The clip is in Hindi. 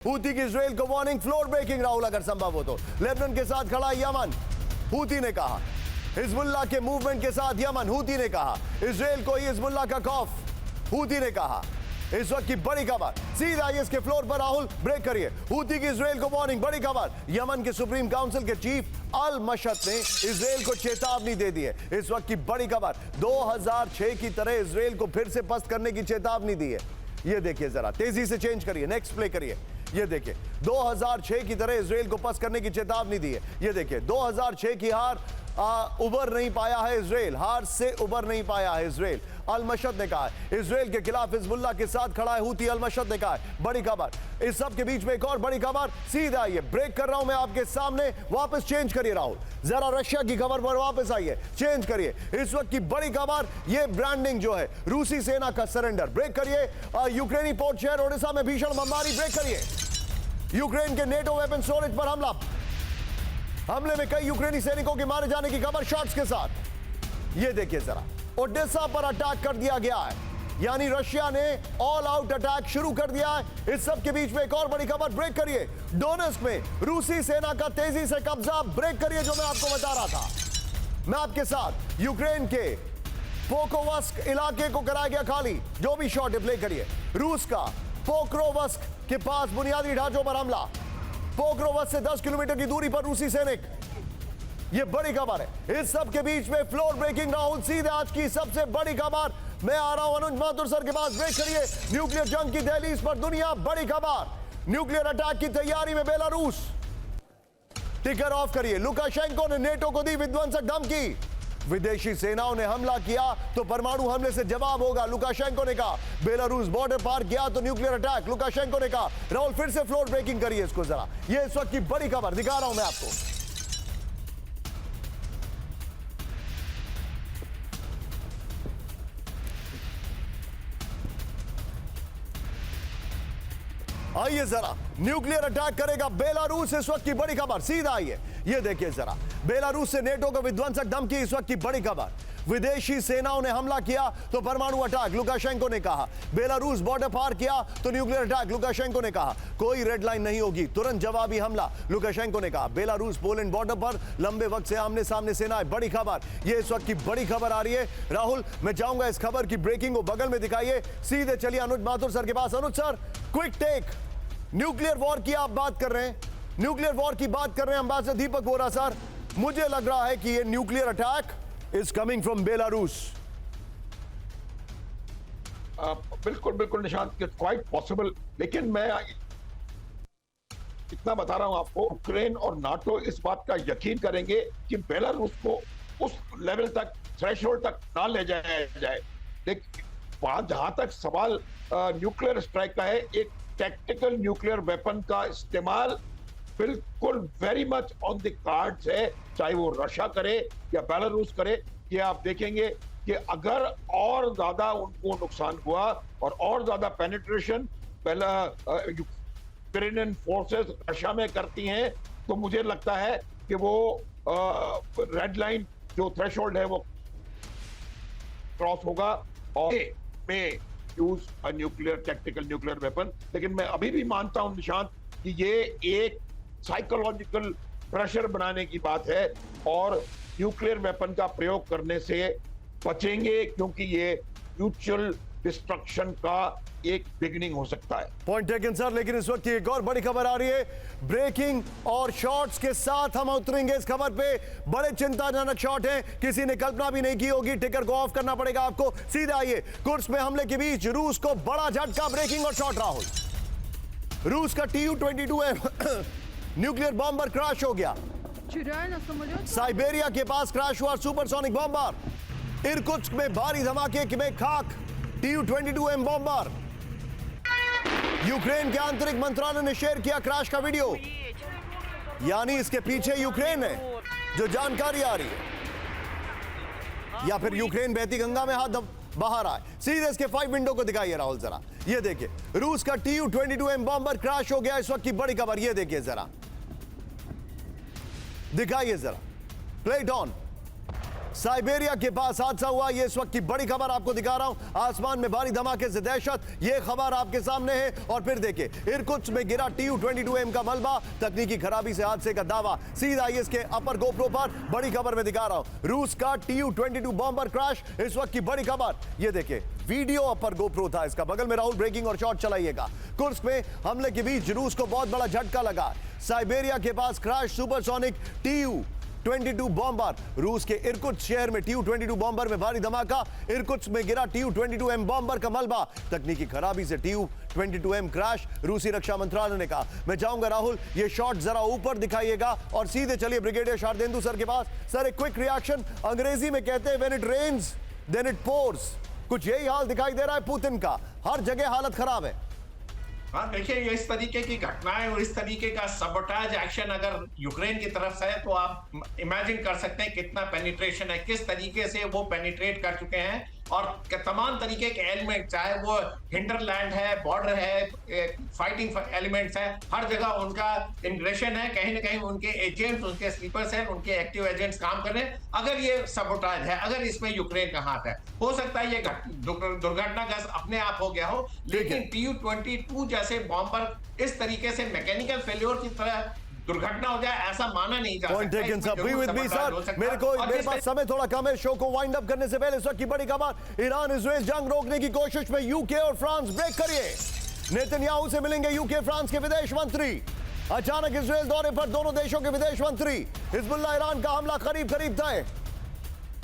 हूती की इजराइल को वार्निंग, फ्लोर ब्रेकिंग राहुल अगर संभव हो तो। लेबनान के साथ खड़ा यमन, हूती ने कहा। हिजबुल्लाह के मूवमेंट के साथ यमन, हूती ने कहा। इजराइल को ही हिजबुल्लाह का खौफ, हूती ने कहा। इस वक्त की बड़ी खबर, सीधा इसके फ्लोर पर राहुल ब्रेक करिए। हूती की इजराइल को वार्निंग, बड़ी खबर। यमन के सुप्रीम काउंसिल के चीफ अल मशद ने इजराइल को चेतावनी दे दी है। इस वक्त की बड़ी खबर, 2006 की तरह इजराइल को फिर से पस्त करने की चेतावनी दी है। ये देखिए जरा, तेजी से चेंज करिए, नेक्स्ट प्ले करिए। ये देखिए 2006 की तरह इजराइल को पस्त करने की चेतावनी दी है। ये देखिए 2006 की हार उबर नहीं पाया है इजराइल, हार से उबर नहीं पाया है इजराइल। अल मशद ने कहा है इजराइल के खिलाफ हिजबुल्लाह के साथ खड़ा है हूती, अल मशद ने कहा है। बड़ी खबर, इस सब के बीच में एक और बड़ी खबर, सीधा ये ब्रेक कर रहा हूं मैं आपके सामने। वापस चेंज करिए राहुल, जरा रशिया की खबर पर वापस आइए, चेंज करिए। इस वक्त की बड़ी खबर, ये ब्रांडिंग जो है रूसी सेना का सरेंडर, ब्रेक करिए। यूक्रेनी पोर्ट शहर ओडिशा में भीषण बमबारी, ब्रेक करिए। यूक्रेन के नेटो वेपन स्टोरेज पर हमले में कई यूक्रेनी सैनिकों के मारे जाने की खबर शॉट्स के साथ। ये देखिए जरा, ओडेसा पर अटैक कर दिया गया है, यानी रशिया ने ऑल आउट अटैक शुरू कर दिया है। इस सब के बीच में एक और बड़ी खबर, ब्रेक करिए। डोनेस्क में रूसी सेना का तेजी से कब्जा, ब्रेक करिए। जो मैं आपको बता रहा था, मैं आपके साथ, यूक्रेन के पोक्रोवस्क इलाके को कराया गया खाली। जो भी शॉट है प्ले करिए। रूस का पोक्रोवस्क के पास बुनियादी ढांचों पर हमला, पोक्रोवस्क से 10 किलोमीटर की दूरी पर रूसी सैनिक। यह बड़ी खबर है। इस सब के बीच में फ्लोर ब्रेकिंग राहुल, सीधे आज की सबसे बड़ी खबर। मैं आ रहा हूं अनुज माथुर सर के पास, ब्रेक करिए। न्यूक्लियर जंग की दहलीज पर दुनिया, बड़ी खबर। न्यूक्लियर अटैक की तैयारी में बेलारूस, टिकर ऑफ करिए। लुकाशेंको ने नेटो को दी विध्वंसक धमकी, विदेशी सेनाओं ने हमला किया तो परमाणु हमले से जवाब होगा, लुकाशेंको ने कहा। बेलारूस बॉर्डर पार किया तो न्यूक्लियर अटैक, लुकाशेंको ने कहा। राहुल फिर से फ्लोर ब्रेकिंग करिए इसको जरा, ये इस वक्त की बड़ी खबर दिखा रहा हूं मैं आपको। आइए जरा, न्यूक्लियर अटैक करेगा बेलारूस, इस वक्त की बड़ी खबर, सीधा आइए। ये देखिए जरा, बेलारूस से नेटो को विध्वंसक धमकी, इस वक्त की बड़ी खबर। विदेशी सेनाओं ने हमला किया तो परमाणु अटैक, लुकाशेंको ने कहा। बेलारूस बॉर्डर पार किया तो न्यूक्लियर अटैक, लुकाशेंको ने कहा। कोई रेड लाइन नहीं होगी, तुरंत जवाबी हमला, लुकाशेंको ने कहा। बेलारूस पोलैंड बॉर्डर पर लंबे वक्त से आमने सामने सेनाएं, बड़ी खबर। ये इस वक्त की बड़ी खबर आ रही है। राहुल, मैं चाहूंगा इस खबर की ब्रेकिंग को बगल में दिखाइए। सीधे चलिए अनुज माथुर सर के पास। Anuj sir, quick take. Nuclear war की आप बात कर रहे हैं, न्यूक्लियर वॉर की बात कर रहे हैं एम्बेसडर दीपक वोरा सर। मुझे लग रहा है कि ये nuclear attack is coming from Belarus. बिल्कुल बिल्कुल निशांत, क्वाइट पॉसिबल। लेकिन मैं इतना बता रहा हूं आपको, यूक्रेन और नाटो इस बात का यकीन करेंगे कि बेलारूस को उस लेवल तक, थ्रेशोल्ड तक ना ले जाया जाए। लेकिन जहां तक सवाल न्यूक्लियर स्ट्राइक का है, एक टैक्टिकल न्यूक्लियर वेपन का इस्तेमाल बिल्कुल very much on the cards है, चाहे वो रशिया करे या बेलारूस करे। ये आप देखेंगे कि अगर और ज्यादा उनको नुकसान हुआ और ज्यादा पेनिट्रेशन यूक्रेनियन फोर्सेस रशिया में करती हैं, तो मुझे लगता है कि वो रेड लाइन जो थ्रेशोल्ड है वो क्रॉस होगा और में use a nuclear tactical nuclear weapon. लेकिन मैं अभी भी मानता हूं निशांत कि ये एक साइकोलॉजिकल प्रेशर बनाने की बात है और न्यूक्लियर वेपन का प्रयोग करने से बचेंगे, क्योंकि ये म्यूचुअल डिस्ट्रक्शन का एक बिगिनिंग हो सकता है। Point taken sir. लेकिन इस वक्त की एक और बड़ी खबर आ रही है, ब्रेकिंग और शॉट्स के साथ हम उतरेंगे इस खबर पे। बड़े चिंताजनक शॉट हैं, किसी ने कल्पना भी नहीं की होगी। टिकर को ऑफ करना पड़ेगा आपको। सीधा आइए, कुर्स में हमले के बीच रूस को बड़ा झटका, ब्रेकिंग और शॉट राहुल। रूस का Tu-22M न्यूक्लियर बॉम्बर क्रैश हो गया। साइबेरिया के पास क्रैश हुआ सुपरसोनिक बॉम्बर। इरकुत्स्क में भारी धमाके में खाक, Tu-22M बॉम्बर। यूक्रेन के आंतरिक मंत्रालय ने शेयर किया क्रैश का वीडियो, यानी इसके पीछे यूक्रेन है, जो जानकारी आ रही है। या फिर यूक्रेन बहती गंगा में हाथ बाहर आए। सीधे इसके 5 विंडो को दिखाइए राहुल जरा। ये देखिए, रूस का Tu-22M बॉम्बर क्रैश हो गया, इस वक्त की बड़ी खबर। ये देखिए जरा, दिखाइए जरा, प्ले इट ऑन। साइबेरिया के पास हादसा हुआ। ये इस वक्त की बड़ी खबर आपको दिखा रहा हूं। आसमान में भारी धमाके से दहशत, ये खबर आपके सामने है। और फिर देखिए, इरकुत्स्क में गिरा TU-22M का मलबा, तकनीकी खराबी से हादसे का दावा। सीधा इसके अपर गोप्रो पर बड़ी खबर में दिखा रहा हूं। रूस का TU-22 बॉम्बर क्रैश, इस वक्त की बड़ी खबर। ये देखिए, वीडियो अपर गोप्रो था इसका। बगल में राहुल ब्रेकिंग और शॉट चलाइएगा। कुर्स्क में हमले के बीच रूस को बहुत बड़ा झटका लगा। साइबेरिया के पास क्रैश सुपरसोनिक TU-22 बॉम्बर। रूस के इरकुत्स्क शहर में TU-22 बॉम्बर में भारी धमाका। इरकुत्स्क में गिरा TU-22M बॉम्बर का मलबा, तकनीकी खराबी से TU-22M क्रैश, रूसी रक्षा मंत्रालय ने कहा। मैं चाहूंगा राहुल, ये शॉट जरा ऊपर दिखाइएगा और सीधे चलिए ब्रिगेडियर शारदेंदु सर के पास। सर, एक क्विक रिएक्शन। अंग्रेजी में कहते हैं when it rains then it pours. कुछ यही हाल दिखाई दे रहा है पुतिन का, हर जगह हालत खराब है। हाँ, देखिए, ये इस तरीके की घटनाएं और इस तरीके का सबोटाज एक्शन अगर यूक्रेन की तरफ से है तो आप इमेजिन कर सकते हैं कितना पेनिट्रेशन है, किस तरीके से वो पेनिट्रेट कर चुके हैं। और तमाम तरीके के एलिमेंट, चाहे वो हिंडरलैंड है, बॉर्डर है, फाइटिंग एलिमेंट्स है, हर जगह उनका इंग्रेशन है। कहीं ना कहीं उनके एजेंट्स, उनके स्लीपर्स हैं, उनके एक्टिव एजेंट्स काम कर रहे हैं। अगर ये सबोटाज है, अगर इसमें यूक्रेन का हाथ है, हो सकता है ये दुर्घटनाग्रस्त अपने आप हो गया हो। लेकिन TU-22 जैसे बॉम्बर इस तरीके से मैकेनिकल फेल्योर की तरह दुर्घटना हो जाए, ऐसा माना नहीं जा Point taken, sir. Be with me, sir. मेरे पास समय थोड़ा कम है। शो को वाइंड अप करने से पहले इस वक्त की बड़ी खबर, ईरान इजराइल जंग रोकने की कोशिश में यूके और फ्रांस। ब्रेक करिए। नेतन्याहू से मिलेंगे यूके फ्रांस के विदेश मंत्री। अचानक इजराइल दौरे पर दोनों देशों के विदेश मंत्री। हिजबुल्लाह ईरान का हमला करीब करीब तय।